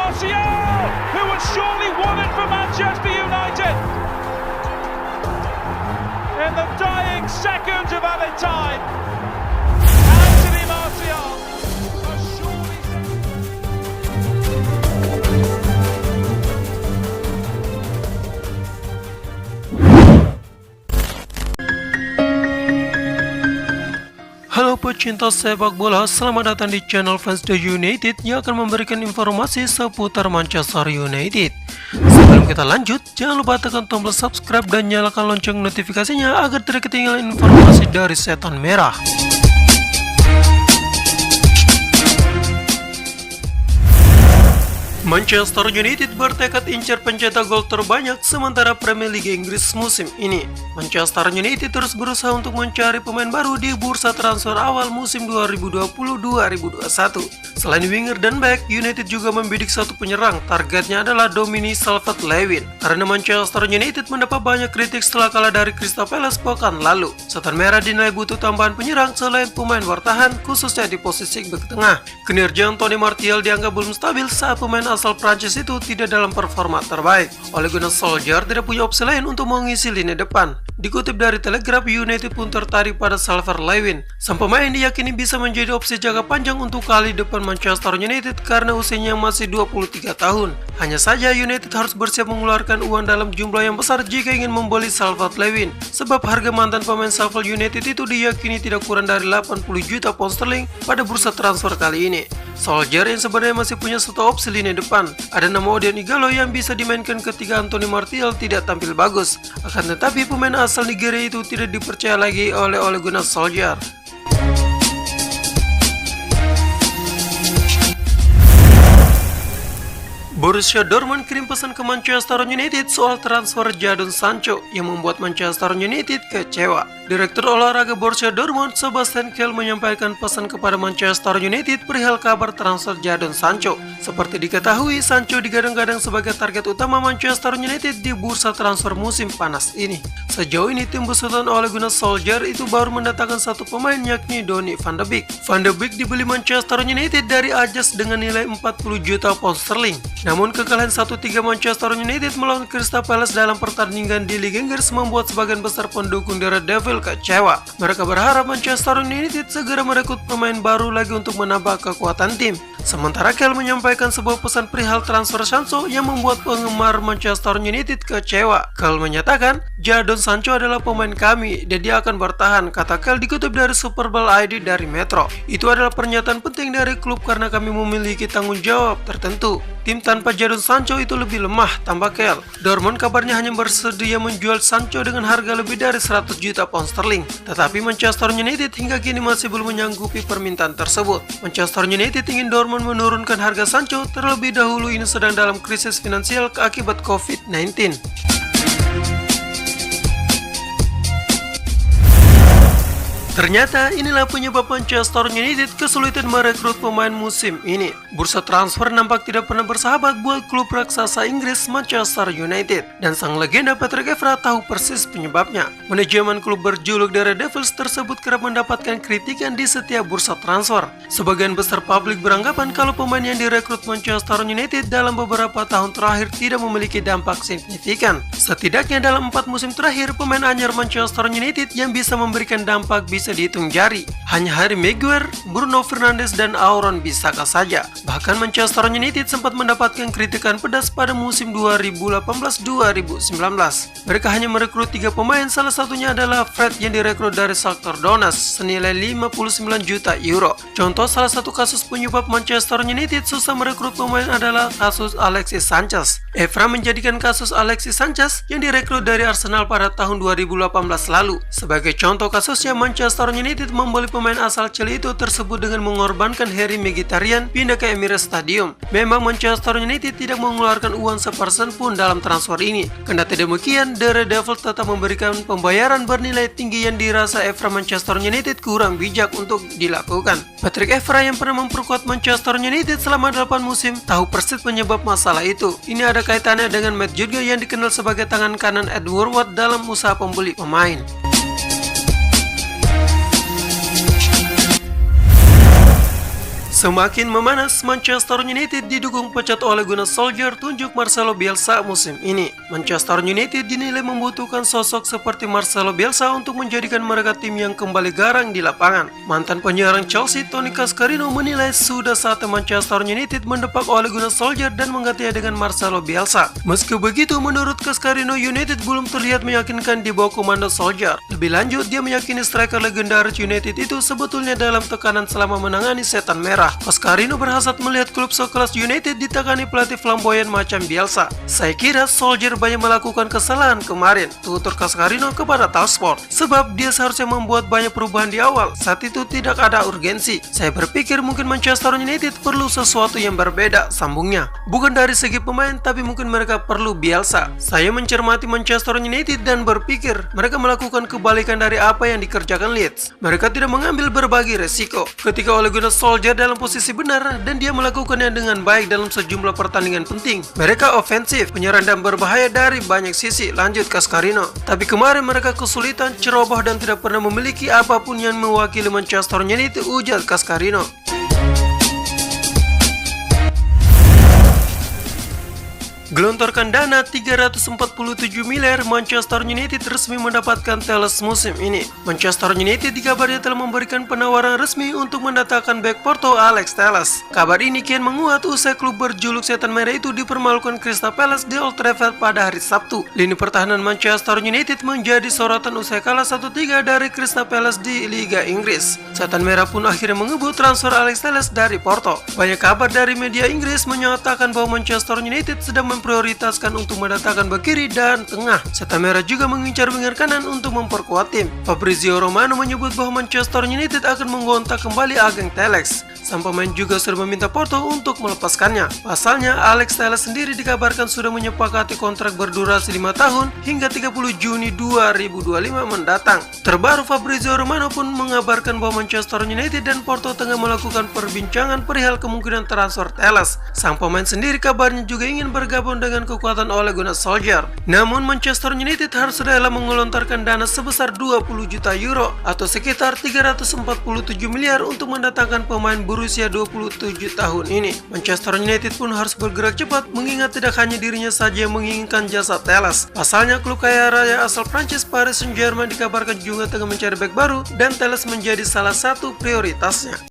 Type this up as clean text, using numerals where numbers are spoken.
Martial, who had surely won it for Manchester United. In the dying seconds of added time, Anthony Martial has surely... Halo pecinta sepak bola, selamat datang di channel Fans The United yang akan memberikan informasi seputar Manchester United. Sebelum kita lanjut, jangan lupa tekan tombol subscribe dan nyalakan lonceng notifikasinya agar tidak ketinggalan informasi dari Setan Merah. Manchester United bertekad incar pencetak gol terbanyak sementara Premier League Inggris musim ini. Manchester United terus berusaha untuk mencari pemain baru di bursa transfer awal musim 2020-2021. Selain winger dan back, United juga membidik satu penyerang. Targetnya adalah Dominic Calvert-Lewin. Karena Manchester United mendapat banyak kritik setelah kalah dari Crystal Palace pekan lalu. Setan Merah dinilai butuh tambahan penyerang selain pemain bertahan, khususnya di posisi bek tengah. Kinerja Anthony Martial dianggap belum stabil saat pemain asal Prancis itu tidak dalam performa terbaik. Ole Gunnar Solskjaer tidak punya opsi lain untuk mengisi lini depan. Dikutip dari Telegraph, United pun tertarik pada Calvert-Lewin. Sang pemain diyakini bisa menjadi opsi jangka panjang untuk kali depan Manchester United karena usianya masih 23 tahun. Hanya saja United harus bersiap mengeluarkan uang dalam jumlah yang besar jika ingin membeli Calvert-Lewin. Sebab harga mantan pemain Sheffield United itu diyakini tidak kurang dari 80 juta pound sterling pada bursa transfer kali ini. Solskjaer yang sebenarnya masih punya satu opsi lini depan. Ada nama Odion Ighalo yang bisa dimainkan ketika Anthony Martial tidak tampil bagus. Akan tetapi pemain asal Nigeria itu tidak dipercaya lagi oleh Ole Gunnar Solskjaer. Borussia Dortmund kirim pesan ke Manchester United soal transfer Jadon Sancho yang membuat Manchester United kecewa. Direktur olahraga Borussia Dortmund, Sebastian Kehl, menyampaikan pesan kepada Manchester United perihal kabar transfer Jadon Sancho. Seperti diketahui, Sancho digadang-gadang sebagai target utama Manchester United di bursa transfer musim panas ini. Sejauh ini tim besutan Ole Gunnar Solskjaer itu baru mendatangkan satu pemain yakni Donny van de Beek. Van de Beek dibeli Manchester United dari Ajax dengan nilai 40 juta pound sterling. Namun kekalahan 1-3 Manchester United melawan Crystal Palace dalam pertandingan di Liga Inggris membuat sebagian besar pendukung The Red Devil kecewa. Mereka berharap Manchester United segera merekrut pemain baru lagi untuk menambah kekuatan tim. Sementara Kehl menyampaikan sebuah pesan perihal transfer Sancho yang membuat penggemar Manchester United kecewa. Kehl menyatakan, Jadon Sancho adalah pemain kami dan dia akan bertahan, kata Kehl dikutip dari Super Bowl ID dari Metro. Itu adalah pernyataan penting dari klub karena kami memiliki tanggung jawab tertentu. Tim tanpa Jadon Sancho itu lebih lemah, tambah Kehl. Dortmund kabarnya hanya bersedia menjual Sancho dengan harga lebih dari 100 juta pound sterling. Tetapi Manchester United hingga kini masih belum menyanggupi permintaan tersebut. Manchester United ingin Dortmund menurunkan harga Sancho, terlebih dahulu ini sedang dalam krisis finansial akibat COVID-19. Ternyata inilah penyebab Manchester United kesulitan merekrut pemain musim ini. Bursa transfer nampak tidak pernah bersahabat buat klub raksasa Inggris Manchester United. Dan sang legenda Patrick Evra tahu persis penyebabnya. Manajemen klub berjuluk The Red Devils tersebut kerap mendapatkan kritikan di setiap bursa transfer. Sebagian besar publik beranggapan kalau pemain yang direkrut Manchester United dalam beberapa tahun terakhir tidak memiliki dampak signifikan. Setidaknya dalam 4 musim terakhir, pemain anyar Manchester United yang bisa memberikan dampak bisa dihitung jari. Hanya Harry Maguire, Bruno Fernandes, dan Aaron Bissaka saja. Bahkan Manchester United sempat mendapatkan kritikan pedas pada musim 2018-2019. Mereka hanya merekrut 3 pemain, salah satunya adalah Fred yang direkrut dari Shakhtar Donetsk senilai 59 juta euro. Contoh salah satu kasus penyebab Manchester United susah merekrut pemain adalah kasus Alexis Sanchez. Evra menjadikan kasus Alexis Sanchez yang direkrut dari Arsenal pada tahun 2018 lalu sebagai contoh kasusnya. Manchester United membeli pemain asal Chelsea itu tersebut dengan mengorbankan Harry Mkhitaryan pindah ke Emirates Stadium. Memang Manchester United tidak mengeluarkan uang sepersen pun dalam transfer ini. Kendati demikian, The Red Devils tetap memberikan pembayaran bernilai tinggi yang dirasa Evra Manchester United kurang bijak untuk dilakukan. Patrick Evra yang pernah memperkuat Manchester United selama 8 musim tahu persis penyebab masalah itu. Ini ada kaitannya dengan Matt Judge yang dikenal sebagai tangan kanan Ed Woodward dalam usaha pembeli pemain. Semakin memanas, Manchester United didukung pecat Ole Gunnar Solskjaer tunjuk Marcelo Bielsa musim ini. Manchester United dinilai membutuhkan sosok seperti Marcelo Bielsa untuk menjadikan mereka tim yang kembali garang di lapangan. Mantan penyerang Chelsea Tony Cascarino menilai sudah saatnya Manchester United mendepak Ole Gunnar Solskjaer dan menggantinya dengan Marcelo Bielsa. Meski begitu, menurut Cascarino, United belum terlihat meyakinkan di bawah komando Solskjaer. Lebih lanjut, dia meyakini striker legendaris United itu sebetulnya dalam tekanan selama menangani setan merah. Cascarino berhasrat melihat klub sekelas United ditangani pelatih flamboyan macam Bielsa. Saya kira Solskjaer banyak melakukan kesalahan kemarin, tutur Cascarino kepada Talksport. Sebab dia seharusnya membuat banyak perubahan di awal. Saat itu tidak ada urgensi. Saya berpikir mungkin Manchester United perlu sesuatu yang berbeda, sambungnya. Bukan dari segi pemain, tapi mungkin mereka perlu Bielsa. Saya mencermati Manchester United dan berpikir mereka melakukan kebalikan dari apa yang dikerjakan Leeds. Mereka tidak mengambil berbagai resiko. Ketika Ole Gunnar Solskjaer dalam posisi benar dan dia melakukannya dengan baik dalam sejumlah pertandingan penting. Mereka ofensif, penyerang dan berbahaya dari banyak sisi, lanjut Cascarino. Tapi kemarin mereka kesulitan, ceroboh dan tidak pernah memiliki apapun yang mewakili Manchester United, ujar Cascarino. Gelontorkan dana 347 miliar, Manchester United resmi mendapatkan Telles musim ini. Manchester United dikabarnya telah memberikan penawaran resmi untuk mendatangkan bek Porto Alex Telles. Kabar ini kian menguat usai klub berjuluk setan merah itu dipermalukan Crystal Palace di Old Trafford pada hari Sabtu. Lini pertahanan Manchester United menjadi sorotan usai kalah 1-3 dari Crystal Palace di Liga Inggris. Setan merah pun akhirnya mengebut transfer Alex Telles dari Porto. Banyak kabar dari media Inggris menyatakan bahwa Manchester United sedang memprioritaskan untuk mendatangkan bek kiri dan tengah. Setan merah juga mengincar winger kanan untuk memperkuat tim. Fabrizio Romano menyebut bahwa Manchester United akan menggontak kembali agen Telles. Sang pemain juga sudah meminta Porto untuk melepaskannya. Pasalnya, Alex Telles sendiri dikabarkan sudah menyepakati kontrak berdurasi 5 tahun hingga 30 Juni 2025 mendatang. Terbaru, Fabrizio Romano pun mengabarkan bahwa Manchester United dan Porto tengah melakukan perbincangan perihal kemungkinan transfer Telles. Sang pemain sendiri kabarnya juga ingin bergabung dengan kekuatan Ole Gunnar Solskjaer. Namun Manchester United harus rela mengelontarkan dana sebesar 20 juta euro atau sekitar 347 miliar untuk mendatangkan pemain berusia 27 tahun ini. Manchester United pun harus bergerak cepat mengingat tidak hanya dirinya saja yang menginginkan jasa Telles. Pasalnya klub kaya raya asal Prancis Paris Saint-Germain dikabarkan juga tengah mencari bek baru dan Telles menjadi salah satu prioritasnya.